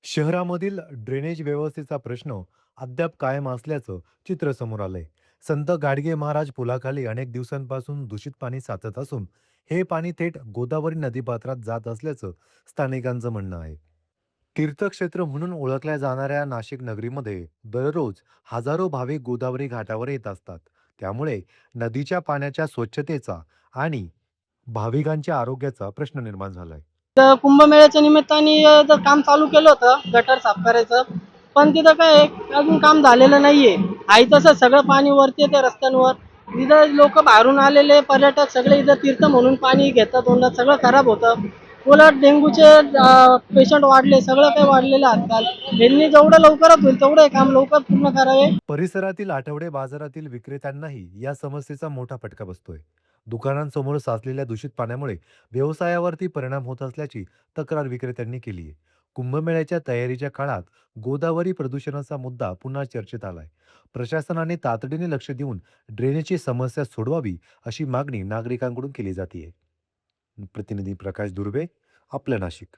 शहरामधील ड्रेनेज व्यवस्थेचा प्रश्न अद्याप कायम असल्याचं चित्र समोर आलंय. संत गाडगे महाराज पुलाखाली अनेक दिवसांपासून दूषित पाणी साचत असून हे पाणी थेट गोदावरी नदीपात्रात जात असल्याचं स्थानिकांचं म्हणणं आहे. तीर्थक्षेत्र म्हणून ओळखल्या जाणाऱ्या नाशिक नगरीमध्ये दररोज हजारो भाविक गोदावरी घाटावर येत असतात. त्यामुळे नदीच्या पाण्याच्या स्वच्छतेचा आणि भाविकांच्या आरोग्याचा प्रश्न निर्माण झालाय. तर कुंभमेळ्याच्या निमित्ताने तर काम चालू केलं होतं गटार साफ करायचं. पण तिथं काय आहे, अजून काम झालेलं नाहीये. आहे तसं सगळं पाणी वरती येते रस्त्यांवर. इथं लोक बाहेरून आलेले पर्यटक सगळे इथं तीर्थ म्हणून पाणी घेतात, तोंडात सगळं खराब होतं. उलट डेंग्यूचे पेशंट वाढले, सगळं काही वाढलेलं आहे आजकाल. यांनी जेवढं लवकरात होईल तेवढं हे काम लवकर पूर्ण करावे. परिसरातील आठवडे बाजारातील विक्रेत्यांनाही या समस्येचा मोठा फटका बसतोय. दुकानांसमोर साचलेल्या दूषित पाण्यामुळे व्यवसायावरती परिणाम होत असल्याची तक्रार विक्रेत्यांनी केली आहे. कुंभमेळ्याच्या तयारीच्या काळात गोदावरी प्रदूषणाचा मुद्दा पुन्हा चर्चेत आलाय. प्रशासनाने तातडीने लक्ष देऊन ड्रेनेजची समस्या सोडवावी अशी मागणी नागरिकांकडून केली जाते. प्रतिनिधी प्रकाश दुर्वे, आपलं नाशिक.